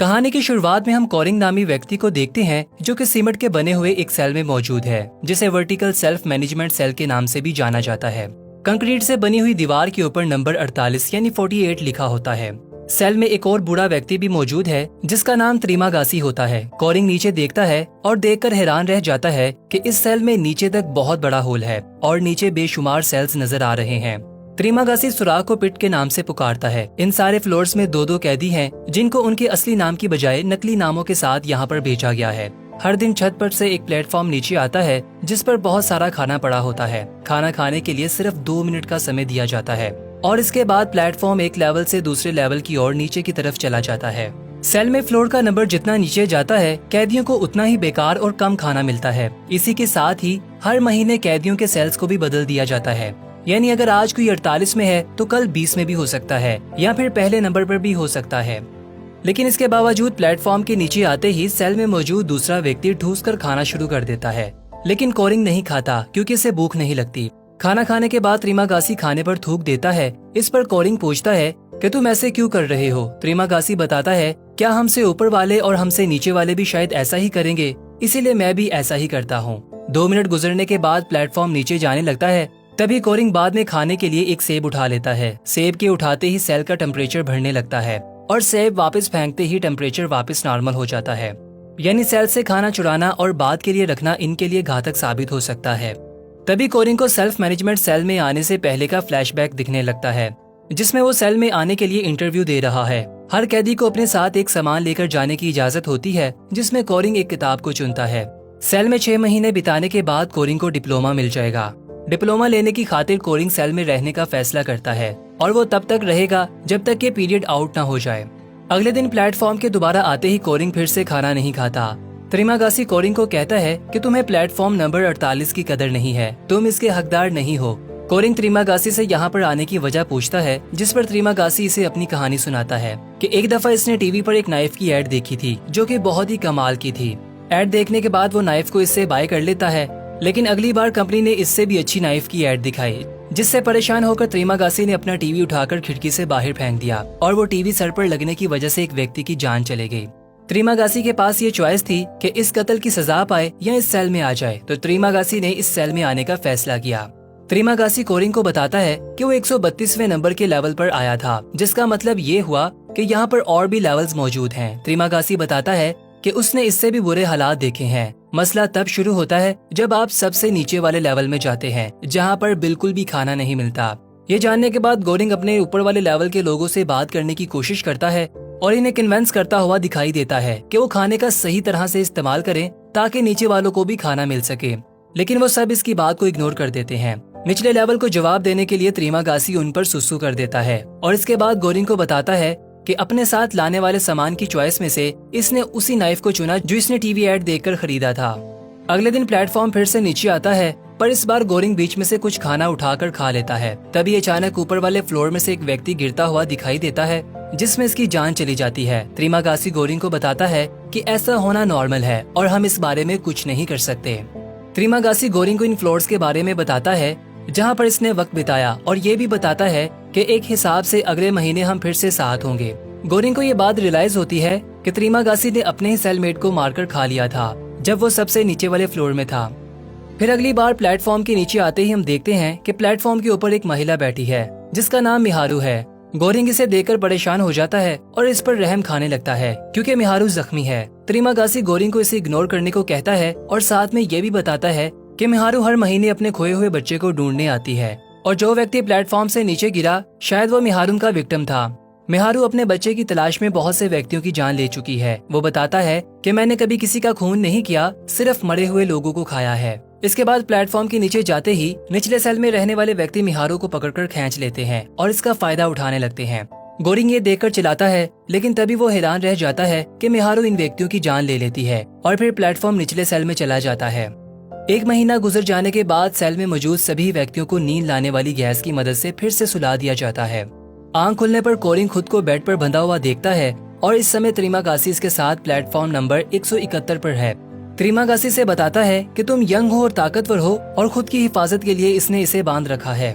कहानी की शुरुआत में हम कोरिंग नामी व्यक्ति को देखते हैं जो कि सीमेंट के बने हुए एक सेल में मौजूद है, जिसे वर्टिकल सेल्फ मैनेजमेंट सेल के नाम से भी जाना जाता है। कंक्रीट से बनी हुई दीवार के ऊपर नंबर 48 यानी 48 लिखा होता है। सेल में एक और बूढ़ा व्यक्ति भी मौजूद है जिसका नाम त्रिमागासी होता है। कोरिंग नीचे देखता है और देखकर हैरान रह जाता है कि इस सेल में नीचे तक बहुत बड़ा होल है और नीचे बेशुमार सेल्स नजर आ रहे हैं। त्रिमागासी सुराख को पिट के नाम से पुकारता है। इन सारे फ्लोर्स में दो कैदी हैं जिनको उनके असली नाम की बजाय नकली नामों के साथ यहाँ पर भेजा गया है। हर दिन छत पर से एक प्लेटफॉर्म नीचे आता है जिस पर बहुत सारा खाना पड़ा होता है। खाना खाने के लिए सिर्फ 2 मिनट का समय दिया जाता है और इसके बाद प्लेटफॉर्म एक लेवल से दूसरे लेवल की ओर नीचे की तरफ चला जाता है। सेल में फ्लोर का नंबर जितना नीचे जाता है, कैदियों को उतना ही बेकार और कम खाना मिलता है। इसी के साथ ही हर महीने कैदियों के सेल्स को भी बदल दिया जाता है, यानी अगर आज कोई 48 में है तो कल 20 में भी हो सकता है या फिर पहले नंबर पर भी हो सकता है। लेकिन इसके बावजूद प्लेटफॉर्म के नीचे आते ही सेल में मौजूद दूसरा व्यक्ति ठूस कर खाना शुरू कर देता है। लेकिन कोरिंग नहीं खाता क्योंकि इसे भूख नहीं लगती। खाना खाने के बाद त्रिमागासी खाने पर थूक देता है। इस पर कोरिंग पूछता है कि तुम ऐसे क्यों कर रहे हो। त्रिमागासी बताता है, क्या हमसे ऊपर वाले और हमसे नीचे वाले भी शायद ऐसा ही करेंगे, इसीलिए मैं भी ऐसा ही करता हूँ। 2 मिनट गुजरने के बाद प्लेटफॉर्म नीचे जाने लगता है। तभी कोरिंग बाद में खाने के लिए एक सेब उठा लेता है। सेब के उठाते ही सेल का टेम्परेचर बढ़ने लगता है और सेब वापस फेंकते ही टेम्परेचर वापस नॉर्मल हो जाता है। यानी सेल से खाना चुराना और बाद के लिए रखना इनके लिए घातक साबित हो सकता है। तभी कोरिंग को सेल्फ मैनेजमेंट सेल में आने से पहले का फ्लैशबैक दिखने लगता है, जिसमें वो सेल में आने के लिए इंटरव्यू दे रहा है। हर कैदी को अपने साथ एक सामान लेकर जाने की इजाजत होती है, जिसमें कोरिंग एक किताब को चुनता है। सेल में 6 महीने बिताने के बाद कोरिंग को डिप्लोमा मिल जाएगा। डिप्लोमा लेने की खातिर कोरिंग सेल में रहने का फैसला करता है और वो तब तक रहेगा जब तक कि पीरियड आउट न हो जाए। अगले दिन प्लेटफॉर्म के दोबारा आते ही कोरिंग फिर से खाना नहीं खाता। त्रिमागासी कोरिंग को कहता है कि तुम्हें प्लेटफॉर्म नंबर 48 की कदर नहीं है, तुम इसके हकदार नहीं हो। कोरिंग त्रिमागासी से यहाँ पर आने की वजह पूछता है, जिस पर त्रिमागासी इसे अपनी कहानी सुनाता है कि एक दफा इसने टीवी पर एक नाइफ की एड देखी थी जो कि बहुत ही कमाल की थी। एड देखने के बाद वो नाइफ को इससे बाय कर लेता है, लेकिन अगली बार कंपनी ने इससे भी अच्छी नाइफ की एड दिखाई, जिससे परेशान होकर त्रिमागासी ने अपना टीवी उठाकर खिड़की से बाहर फेंक दिया और वो टीवी सर पर लगने की वजह से एक व्यक्ति की जान चले गई। त्रिमागासी के पास ये चॉइस थी कि इस कत्ल की सजा पाए या इस सेल में आ जाए, तो त्रिमागासी ने इस सेल में आने का फैसला किया। त्रिमागासी कोरिंग को बताता है कि वो 132वें नंबर के लेवल पर आया था, जिसका मतलब ये हुआ कि यहाँ पर और भी लेवल्स मौजूद हैं। त्रिमागासी बताता है कि उसने इससे भी बुरे हालात देखे हैं। मसला तब शुरू होता है जब आप सबसे नीचे वाले लेवल में जाते हैं, जहाँ पर बिल्कुल भी खाना नहीं मिलता। ये जानने के बाद कोरिंग अपने ऊपर वाले लेवल के लोगों से बात करने की कोशिश करता है और इन्हें कन्विंस करता हुआ दिखाई देता है कि वो खाने का सही तरह से इस्तेमाल करें ताकि नीचे वालों को भी खाना मिल सके। लेकिन वो सब इसकी बात को इग्नोर कर देते हैं। निचले लेवल को जवाब देने के लिए त्रिमागासी उन पर सुसु कर देता है और इसके बाद कोरिंग को बताता है कि अपने साथ लाने वाले सामान की चॉइस में से इसने उसी नाइफ को चुना जो इसने टीवी एड देखकर खरीदा था। अगले दिन प्लेटफॉर्म फिर से नीचे आता है, पर इस बार कोरिंग बीच में से कुछ खाना उठाकर खा लेता है। तभी अचानक ऊपर वाले फ्लोर में से एक व्यक्ति गिरता हुआ दिखाई देता है, जिसमें इसकी जान चली जाती है। त्रिमागासी कोरिंग को बताता है कि ऐसा होना नॉर्मल है और हम इस बारे में कुछ नहीं कर सकते। त्रिमागासी कोरिंग को इन फ्लोर्स के बारे में बताता है जहाँ पर इसने वक्त बिताया और ये भी बताता है कि एक हिसाब से अगले महीने हम फिर से साथ होंगे। कोरिंग को ये बात रियलाइज होती है कि त्रिमागासी ने अपने ही सेलमेट को मारकर खा लिया था जब वो सबसे नीचे वाले फ्लोर में था। फिर अगली बार प्लेटफॉर्म के नीचे आते ही हम देखते हैं कि प्लेटफॉर्म के ऊपर एक महिला बैठी है जिसका नाम मिहारू है। कोरिंग इसे देखकर परेशान हो जाता है और इस पर रहम खाने लगता है क्योंकि मिहारू जख्मी है। त्रिमागासी कोरिंग को इसे इग्नोर करने को कहता है और साथ में ये भी बताता है कि मिहारू हर महीने अपने खोए हुए बच्चे को ढूंढने आती है और जो व्यक्ति प्लेटफॉर्म से नीचे गिरा शायद वो मिहारू का विक्टिम था। मिहारू अपने बच्चे की तलाश में बहुत से व्यक्तियों की जान ले चुकी है। वो बताता है कि मैंने कभी किसी का खून नहीं किया, सिर्फ मरे हुए लोगों को खाया है। इसके बाद प्लेटफॉर्म के नीचे जाते ही निचले सेल में रहने वाले व्यक्ति मिहारू को पकड़कर खींच लेते हैं और इसका फायदा उठाने लगते हैं। कोरिंग ये देखकर चिल्लाता है, लेकिन तभी वो हैरान रह जाता है कि मिहारू इन व्यक्तियों की जान ले लेती है और फिर प्लेटफॉर्म निचले सेल में चला जाता है। 1 महीना गुजर जाने के बाद सेल में मौजूद सभी व्यक्तियों को नींद लाने वाली गैस की मदद से फिर से सुला दिया जाता है। आंख खुलने पर कोरिंग खुद को बेड पर बंधा हुआ देखता है और इस समय त्रिमागासी के साथ प्लेटफॉर्म नंबर 171 पर है। त्रिमागासी से बताता है कि तुम यंग हो और ताकतवर हो और खुद की हिफाजत के लिए इसने इसे बांध रखा है।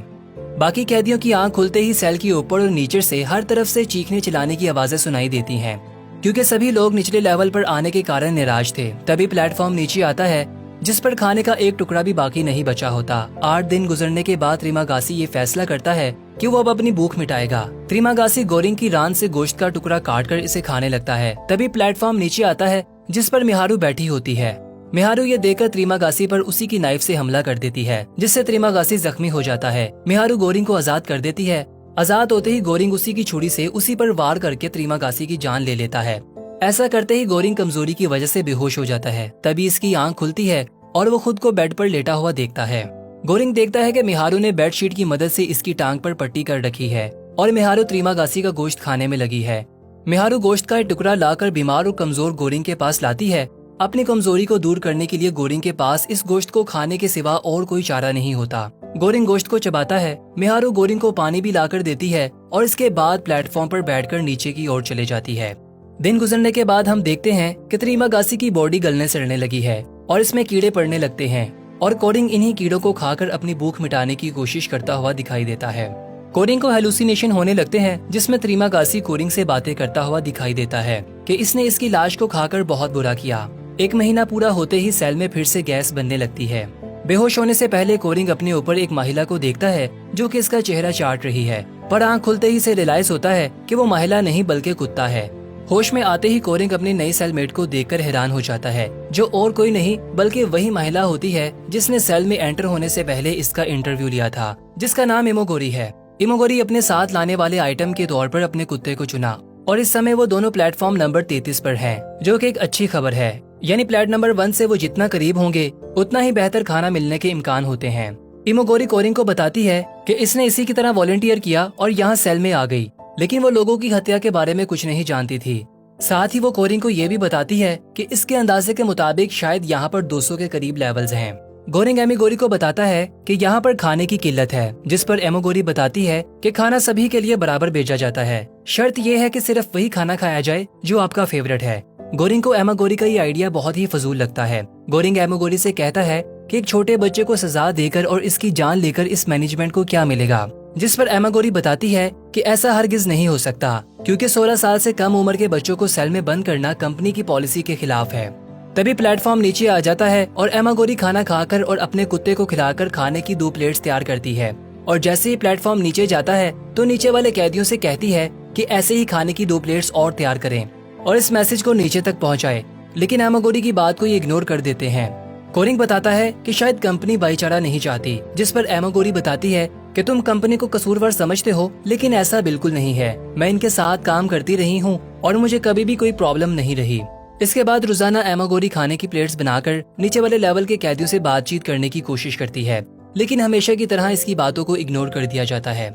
बाकी कैदियों की आंख खुलते ही सेल की ऊपर और नीचे से हर तरफ से चीखने चिल्लाने की आवाजें सुनाई देती हैं। क्योंकि सभी लोग निचले लेवल पर आने के कारण निराश थे। तभी प्लेटफॉर्म नीचे आता है जिस पर खाने का एक टुकड़ा भी बाकी नहीं बचा होता। 8 दिन गुजरने के बाद त्रिमागासी ये फैसला करता है कि वो अब अपनी भूख मिटाएगा। त्रिमागासी गोरिंग की रान से गोश्त का टुकड़ा काटकर इसे खाने लगता है। तभी प्लेटफॉर्म नीचे आता है जिस पर मिहारू बैठी होती है। मिहारू ये देखकर त्रिमागासी पर उसी की नाइफ से हमला कर देती है, जिससे त्रिमागासी जख्मी हो जाता है। मिहारू गोरिंग को आजाद कर देती है। आजाद होते ही गोरिंग उसी की छुरी से उसी पर वार करके त्रिमागासी की जान ले लेता है। ऐसा करते ही गोरिंग कमजोरी की वजह से बेहोश हो जाता है। तभी इसकी आंख खुलती है और वो खुद को बेड पर लेटा हुआ देखता है। गोरिंग देखता है कि मिहारू ने बेडशीट की मदद से इसकी टांग पर पट्टी कर रखी है और मिहारू त्रिमागासी का गोश्त खाने में लगी है। मिहारू गोश्त का एक टुकड़ा लाकर बीमार और कमजोर गोरिंग के पास लाती है। अपनी कमजोरी को दूर करने के लिए गोरिंग के पास इस गोश्त को खाने के सिवा और कोई चारा नहीं होता। गोरिंग गोश्त को चबाता है। मिहारू गोरिंग को पानी भी लाकर देती है और इसके बाद प्लेटफॉर्म पर बैठकर नीचे की ओर चले जाती है। दिन गुजरने के बाद हम देखते हैं कि त्रिमागासी की बॉडी गलने सड़ने लगी है और इसमें कीड़े पड़ने लगते हैं और कोरिंग इन्हीं कीड़ों को खाकर अपनी भूख मिटाने की कोशिश करता हुआ दिखाई देता है। कोरिंग को हेलुसिनेशन होने लगते हैं जिसमें त्रिमागासी कोरिंग से बातें करता हुआ दिखाई देता है कि इसने इसकी लाश को खाकर बहुत बुरा किया। 1 महीना पूरा होते ही सेल में फिर से गैस बनने लगती है। बेहोश होने से पहले कोरिंग अपने ऊपर एक महिला को देखता है जो कि इसका चेहरा चाट रही है, पर आंख खुलते ही इसे रियलाइज होता है कि वो महिला नहीं बल्कि कुत्ता है। होश में आते ही कोरिंग अपनी नई सेलमेट को देखकर हैरान हो जाता है, जो और कोई नहीं बल्कि वही महिला होती है जिसने सेल में एंटर होने से पहले इसका इंटरव्यू लिया था, जिसका नाम इमोगोरी है। इमोगोरी अपने साथ लाने वाले आइटम के तौर पर अपने कुत्ते को चुना और इस समय वो दोनों प्लेटफॉर्म नंबर 33 पर हैं, जो कि एक अच्छी खबर है। यानी प्लेट नंबर 1 से वो जितना करीब होंगे उतना ही बेहतर खाना मिलने के इम्कान होते हैं। इमोगोरी कोरिंग को बताती है कि इसने इसी की तरह वॉलंटियर किया और यहाँ सेल में आ गई, लेकिन वो लोगों की हत्या के बारे में कुछ नहीं जानती थी। साथ ही वो कोरिंग को ये भी बताती है कि इसके अंदाजे के मुताबिक शायद यहाँ पर 200 के करीब लेवल्स हैं। गोरिंग एमिगोरी को बताता है कि यहाँ पर खाने की किल्लत है, जिस पर एमोगोरी बताती है कि खाना सभी के लिए बराबर भेजा जाता है, शर्त ये है कि सिर्फ वही खाना खाया जाए जो आपका फेवरेट है। गोरिंग को एमोगोरी का ये आइडिया बहुत ही फजूल लगता है। गोरिंग एमोगोरी से कहता है कि एक छोटे बच्चे को सजा देकर और इसकी जान लेकर इस मैनेजमेंट को क्या मिलेगा, जिस पर एमोगोरी बताती है कि ऐसा हरगिज नहीं हो सकता, क्योंकि 16 साल से कम उम्र के बच्चों को सेल में बंद करना कंपनी की पॉलिसी के खिलाफ है। तभी प्लेटफॉर्म नीचे आ जाता है और एमोगोरी खाना खाकर और अपने कुत्ते को खिलाकर खाने की 2 प्लेट्स तैयार करती है और जैसे ही प्लेटफॉर्म नीचे जाता है तो नीचे वाले कैदियों से कहती है कि ऐसे ही खाने की 2 प्लेट्स और तैयार करें और इस मैसेज को नीचे तक पहुंचाए, लेकिन एमोगोरी की बात को ये इग्नोर कर देते हैं। कोरिंग बताता है कि शायद कंपनी भाईचारा नहीं चाहती, जिस पर एमोगोरी बताती है कि तुम कंपनी को कसूरवार समझते हो, लेकिन ऐसा बिल्कुल नहीं है। मैं इनके साथ काम करती रही हूँ और मुझे कभी भी कोई प्रॉब्लम नहीं रही। इसके बाद रोजाना एमोगोरी खाने की प्लेट्स बनाकर नीचे वाले लेवल के कैदियों से बातचीत करने की कोशिश करती है, लेकिन हमेशा की तरह इसकी बातों को इग्नोर कर दिया जाता है।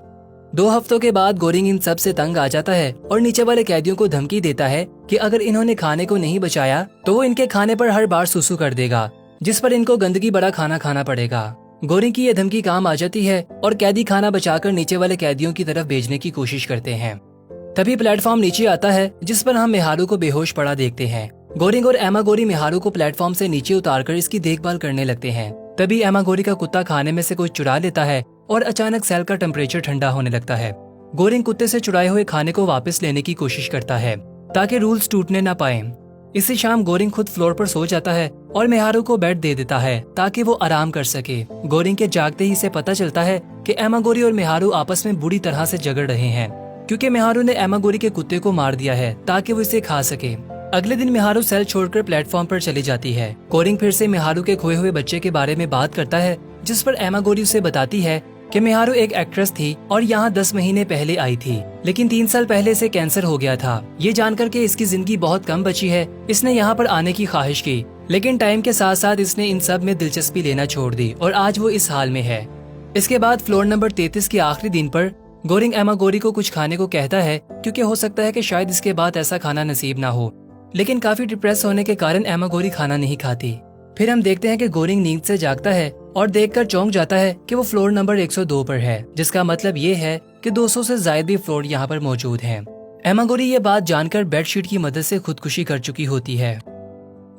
2 हफ्तों के बाद गोरिंग इन सब से तंग आ जाता है और नीचे वाले कैदियों को धमकी देता है कि अगर इन्होंने खाने को नहीं बचाया तो वो इनके खाने पर हर बार सुसु कर देगा, जिस पर इनको गंदगी बड़ा खाना खाना पड़ेगा। गोरिंग की यह धमकी काम आ जाती है और कैदी खाना बचाकर नीचे वाले कैदियों की तरफ भेजने की कोशिश करते हैं। तभी प्लेटफॉर्म नीचे आता है, जिस पर हम मिहारू को बेहोश पड़ा देखते हैं। गोरिंग और एमागोरी मिहारू को प्लेटफॉर्म से नीचे उतारकर इसकी देखभाल करने लगते हैं। तभी एमागोरी का कुत्ता खाने में से कुछ चुरा लेता है और अचानक सेल का टेम्परेचर ठंडा होने लगता है। गोरिंग कुत्ते से चुराए हुए खाने को वापस लेने की कोशिश करता है ताकि रूल्स टूटने न पाए। इसी शाम गोरिंग खुद फ्लोर पर सो जाता है और मिहारू को बेड दे देता है ताकि वो आराम कर सके। गोरिंग के जागते ही इसे पता चलता है कि एमागोरी और मिहारू आपस में बुरी तरह से झगड़ रहे हैं, क्योंकि मिहारू ने एमागोरी के कुत्ते को मार दिया है ताकि वो इसे खा सके। अगले दिन मिहारू सेल छोड़कर प्लेटफॉर्म पर चली जाती है। गोरिंग फिर से मिहारू के खोए हुए बच्चे के बारे में बात करता है, जिस पर एमागोरी उसे बताती है कि मिहारू एक एक्ट्रेस थी और यहाँ 10 महीने पहले आई थी, लेकिन 3 साल पहले इसे कैंसर हो गया था। ये जानकर के इसकी जिंदगी बहुत कम बची है, इसने यहाँ पर आने की ख्वाहिश की, लेकिन टाइम के साथ साथ इसने इन सब में दिलचस्पी लेना छोड़ दी और आज वो इस हाल में है। इसके बाद फ्लोर नंबर 33 के आखिरी दिन पर गोरिंग एमागोरी को कुछ खाने को कहता है, क्योंकि हो सकता है कि शायद इसके बाद ऐसा खाना नसीब ना हो, लेकिन काफी डिप्रेस होने के कारण एमागोरी खाना नहीं खाती। फिर हम देखते हैं कि गोरिंग नींद से जागता है और देखकर चौंक जाता है कि वो फ्लोर नंबर 102 पर है, जिसका मतलब ये है कि 200 से ज्यादा भी फ्लोर यहाँ पर मौजूद हैं। एमागोरी ये बात जानकर बेडशीट की मदद से खुदकुशी कर चुकी होती है।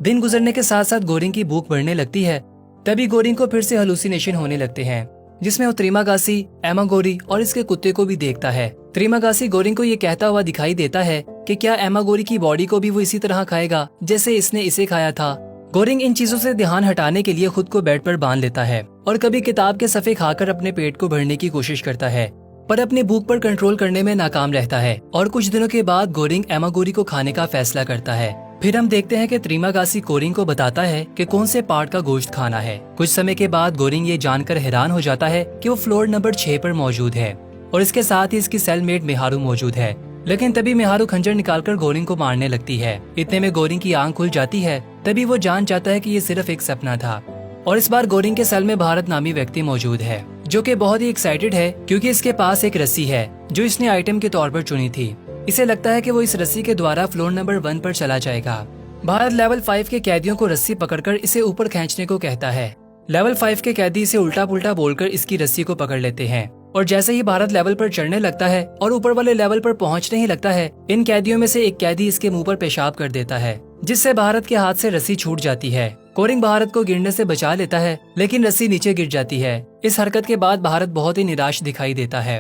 दिन गुजरने के साथ साथ गोरिंग की भूख बढ़ने लगती है। तभी गोरिंग को फिर से हेलुसिनेशन होने लगते हैं, जिसमें वो त्रिमागासी, एमागोरी और इसके कुत्ते को भी देखता है। त्रिमागासी गोरिंग को ये कहता हुआ दिखाई देता है कि क्या एमागोरी की बॉडी को भी वो इसी तरह खाएगा जैसे इसने इसे खाया था। गोरिंग इन चीजों से ध्यान हटाने के लिए खुद को बेड पर बांध लेता है और कभी किताब के सफ़े खाकर अपने पेट को भरने की कोशिश करता है, पर अपनी भूख पर कंट्रोल करने में नाकाम रहता है। और कुछ दिनों के बाद गोरिंग एमागोरी को खाने का फैसला करता है। फिर हम देखते हैं कि त्रिमागासी गोरिंग को बताता है कि कौन से पार्ट का गोश्त खाना है। कुछ समय के बाद गोरिंग ये जानकर हैरान हो जाता है कि वो फ्लोर नंबर 6 पर मौजूद है और इसके साथ ही इसकी सेलमेट मिहारू मौजूद है। लेकिन तभी मिहारू खंजर निकालकर गोरिंग को मारने लगती है। इतने में गोरिंग की आंख खुल जाती है। तभी वो जान जाता है कि ये सिर्फ एक सपना था। और इस बार गोरिंग के सेल में भारत नामी व्यक्ति मौजूद है, जो कि बहुत ही एक्साइटेड है क्योंकि इसके पास एक रस्सी है जो इसने आइटम के तौर पर चुनी थी। इसे लगता है कि वो इस रस्सी के द्वारा फ्लोर नंबर 1 पर चला जाएगा। भारत लेवल 5 के कैदियों को रस्सी पकड़कर इसे ऊपर खींचने को कहता है। लेवल 5 के कैदी इसे उल्टा पुल्टा बोलकर इसकी रस्सी को पकड़ लेते हैं और जैसे ही भारत लेवल पर चढ़ने लगता है और ऊपर वाले लेवल पर पहुंचने ही लगता है, इन कैदियों में से एक कैदी इसके मुंह पर पेशाब कर देता है, जिससे भारत के हाथ से रस्सी छूट जाती है। गोरिंग भारत को गिरने से बचा लेता है, लेकिन रस्सी नीचे गिर जाती है। इस हरकत के बाद भारत बहुत ही निराश दिखाई देता है।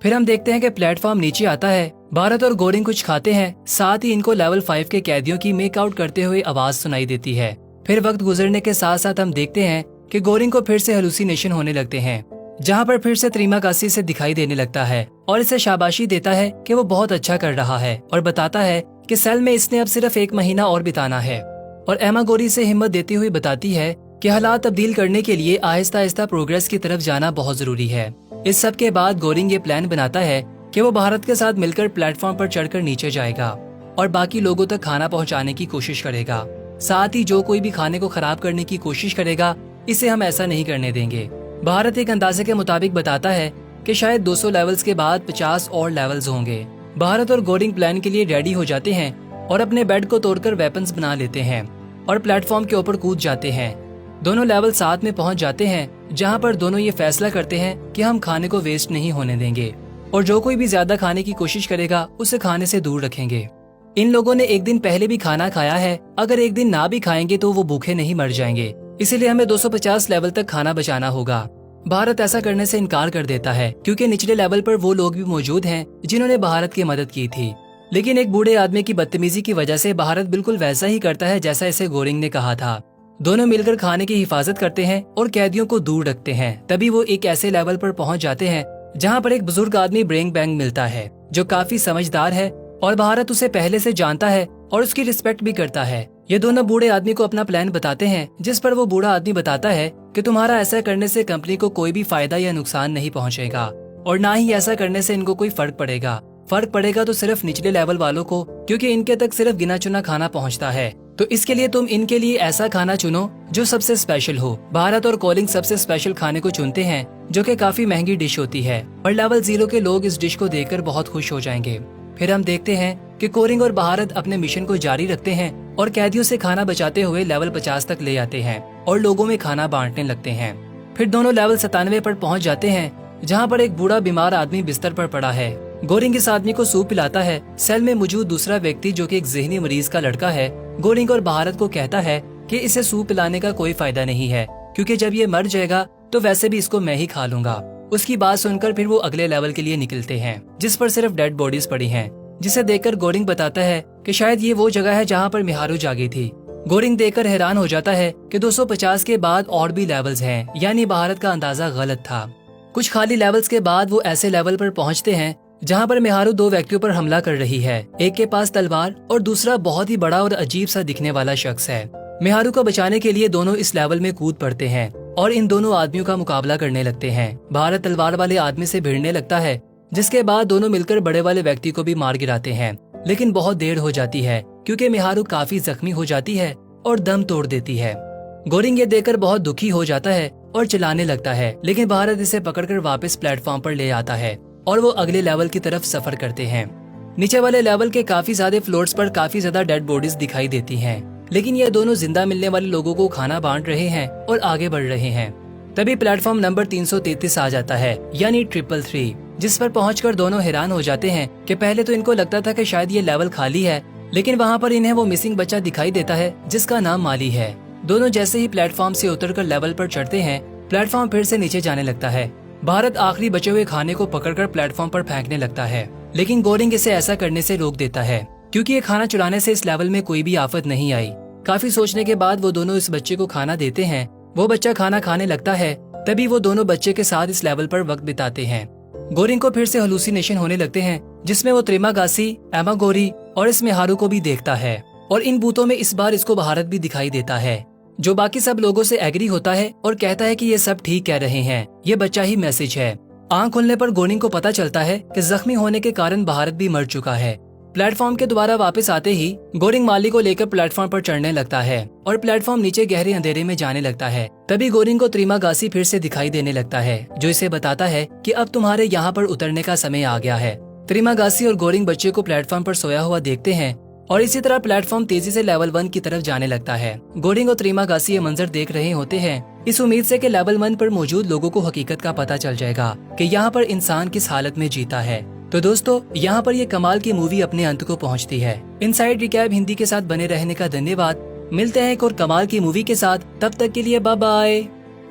फिर हम देखते हैं कि प्लेटफॉर्म नीचे आता है। भारत और गोरिंग कुछ खाते हैं, साथ ही इनको लेवल 5 के कैदियों की मेकआउट करते हुए आवाज सुनाई देती है। फिर वक्त गुजरने के साथ साथ हम देखते हैं कि गोरिंग को फिर से हेलुसिनेशन होने लगते हैं, जहाँ पर फिर से त्रिमागासी से दिखाई देने लगता है और इसे शाबाशी देता है कि वो बहुत अच्छा कर रहा है और बताता है कि सेल में इसने अब सिर्फ 1 महीना और बिताना है। और एमागोरी से हिम्मत देती हुई बताती है कि हालात तब्दील करने के लिए आहिस्ता आहिस्ता प्रोग्रेस की तरफ जाना बहुत जरूरी है। इस सब के बाद गोरिंग ये प्लान बनाता है कि वो भारत के साथ मिलकर प्लेटफॉर्म पर चढ़कर नीचे जाएगा और बाकी लोगों तक खाना पहुंचाने की कोशिश करेगा। साथ ही जो कोई भी खाने को खराब करने की कोशिश करेगा, इसे हम ऐसा नहीं करने देंगे। भारत एक अंदाजे के मुताबिक बताता है कि शायद 200 लेवल्स के बाद 50 और लेवल्स होंगे। भारत और गोरिंग प्लान के लिए रेडी हो जाते हैं और अपने बेड को तोड़कर वेपन्स बना लेते हैं और प्लेटफॉर्म के ऊपर कूद जाते हैं। दोनों लेवल साथ में पहुंच जाते हैं, जहां पर दोनों ये फैसला करते हैं कि हम खाने को वेस्ट नहीं होने देंगे और जो कोई भी ज्यादा खाने की कोशिश करेगा उसे खाने से दूर रखेंगे। इन लोगों ने एक दिन पहले भी खाना खाया है, अगर एक दिन ना भी खाएंगे तो वो भूखे नहीं मर जाएंगे, इसीलिए हमें 250 लेवल तक खाना बचाना होगा। भारत ऐसा करने से इनकार कर देता है क्योंकि निचले लेवल पर वो लोग भी मौजूद हैं जिन्होंने भारत की मदद की थी। लेकिन एक बूढ़े आदमी की बदतमीजी की वजह से भारत बिल्कुल वैसा ही करता है जैसा इसे गोरिंग ने कहा था। दोनों मिलकर खाने की हिफाजत करते हैं और कैदियों को दूर रखते हैं। तभी वो एक ऐसे लेवल पर पहुंच जाते हैं जहां पर एक बुजुर्ग आदमी ब्रेंग बैंग मिलता है, जो काफी समझदार है और भारत उसे पहले से जानता है और उसकी रिस्पेक्ट भी करता है। ये दोनों बूढ़े आदमी को अपना प्लान बताते हैं, जिस पर वो बूढ़ा आदमी बताता है कि तुम्हारा ऐसा करने से कंपनी को कोई भी फायदा या नुकसान नहीं पहुंचेगा और ना ही ऐसा करने से इनको कोई फर्क पड़ेगा। फर्क पड़ेगा तो सिर्फ निचले लेवल वालों को, क्योंकि इनके तक सिर्फ गिना चुना खाना पहुंचता है। तो इसके लिए तुम इनके लिए ऐसा खाना चुनो जो सबसे स्पेशल हो। भारत और गोरिंग सबसे स्पेशल खाने को चुनते हैं, जो कि काफी महंगी डिश होती है और लेवल 0 के लोग इस डिश को देखकर बहुत खुश हो जाएंगे। फिर हम देखते हैं कि गोरिंग और भारत अपने मिशन को जारी रखते हैं और कैदियों से खाना बचाते हुए लेवल 50 तक ले आते हैं और लोगों में खाना बांटने लगते हैं। फिर दोनों लेवल 97 पर पहुंच जाते हैं, जहां पर एक बूढ़ा बीमार आदमी बिस्तर पर पड़ा है। गोरिंग इस आदमी को सूप पिलाता है। सेल में मौजूद दूसरा व्यक्ति, जो कि एक जहनी मरीज का लड़का है, गोरिंग और भारत को कहता है कि इसे सूप पिलाने का कोई फायदा नहीं है, क्योंकि जब ये मर जाएगा तो वैसे भी इसको मैं ही खा लूंगा। उसकी बात सुनकर फिर वो अगले लेवल के लिए निकलते हैं, जिस पर सिर्फ डेड बॉडीज पड़ी हैं, जिसे देखकर गोरिंग बताता है कि शायद ये वो जगह है जहाँ पर मिहारू जागी थी। गोरिंग देखकर हैरान हो जाता है कि 250 के बाद और भी लेवल्स हैं, यानी भारत का अंदाजा गलत था। कुछ खाली लेवल्स के बाद वो ऐसे लेवल पर पहुँचते हैं जहाँ पर मिहारू 2 व्यक्तियों पर हमला कर रही है। एक के पास तलवार और दूसरा बहुत ही बड़ा और अजीब सा दिखने वाला शख्स है। मिहारू को बचाने के लिए दोनों इस लेवल में कूद पड़ते हैं और इन दोनों आदमियों का मुकाबला करने लगते हैं। भारत तलवार वाले आदमी से भिड़ने लगता है, जिसके बाद दोनों मिलकर बड़े वाले व्यक्ति को भी मार गिराते हैं। लेकिन बहुत देर हो जाती है क्योंकि मिहारू काफी जख्मी हो जाती है और दम तोड़ देती है। गोरिंग ये देखकर बहुत दुखी हो जाता है और चिल्लाने लगता है, लेकिन भारत इसे पकड़कर वापस प्लेटफॉर्म पर ले आता है और वो अगले लेवल की तरफ सफर करते हैं। नीचे वाले लेवल के काफी ज्यादा फ्लोर्स पर काफी ज्यादा डेड बॉडीज दिखाई देती हैं, लेकिन ये दोनों जिंदा मिलने वाले लोगों को खाना बांट रहे हैं और आगे बढ़ रहे हैं। तभी प्लेटफॉर्म नंबर 333 आ जाता है, यानी 333, जिस पर पहुंचकर दोनों हैरान हो जाते हैं कि पहले तो इनको लगता था कि शायद ये लेवल खाली है, लेकिन वहाँ पर इन्हें वो मिसिंग बच्चा दिखाई देता है जिसका नाम माली है। दोनों जैसे ही प्लेटफॉर्म से उतरकर लेवल पर चढ़ते हैं, प्लेटफॉर्म फिर से नीचे जाने लगता है। भारत आखिरी बचे हुए खाने को पकड़कर प्लेटफॉर्म पर फेंकने लगता है, लेकिन गोरिंग इसे ऐसा करने से रोक देता है। क्योंकि ये खाना चुराने से इस लेवल में कोई भी आफत नहीं आई। काफी सोचने के बाद वो दोनों इस बच्चे को खाना देते हैं। वो बच्चा खाना खाने लगता है, तभी वो दोनों बच्चे के साथ इस लेवल पर वक्त बिताते हैं। गोरिंग को फिर से हेलुसिनेशन होने लगते हैं, जिसमें वो त्रिमागासी, एमागोरी और इस मिहारू को भी देखता है। और इन भूतों में इस बार इसको भारत भी दिखाई देता है, जो बाकी सब लोगों से एग्री होता है और कहता है कि ये सब ठीक कह रहे हैं, ये बच्चा ही मैसेज है। आंख खुलने पर गोरिंग को पता चलता है कि जख्मी होने के कारण भारत भी मर चुका है। प्लेटफॉर्म के दोबारा वापस आते ही गोरिंग माली को लेकर प्लेटफॉर्म पर चढ़ने लगता है और प्लेटफॉर्म नीचे गहरे अंधेरे में जाने लगता है। तभी गोरिंग को त्रिमागासी फिर से दिखाई देने लगता है, जो इसे बताता है कि अब तुम्हारे यहाँ पर उतरने का समय आ गया है। त्रिमागासी और गोरिंग बच्चे को प्लेटफॉर्म पर सोया हुआ देखते हैं और इसी तरह प्लेटफॉर्म तेजी से लेवल 1 की तरफ जाने लगता है। गोरिंग और त्रिमागासी ये मंजर देख रहे होते हैं, इस उम्मीद से कि लेवल 1 पर मौजूद लोगों को हकीकत का पता चल जाएगा कि यहाँ पर इंसान किस हालत में जीता है। तो दोस्तों, यहाँ पर ये कमाल की मूवी अपने अंत को पहुँचती है। इनसाइड रिकैप हिंदी के साथ बने रहने का धन्यवाद। मिलते हैं एक और कमाल की मूवी के साथ, तब तक के लिए बाय बाय।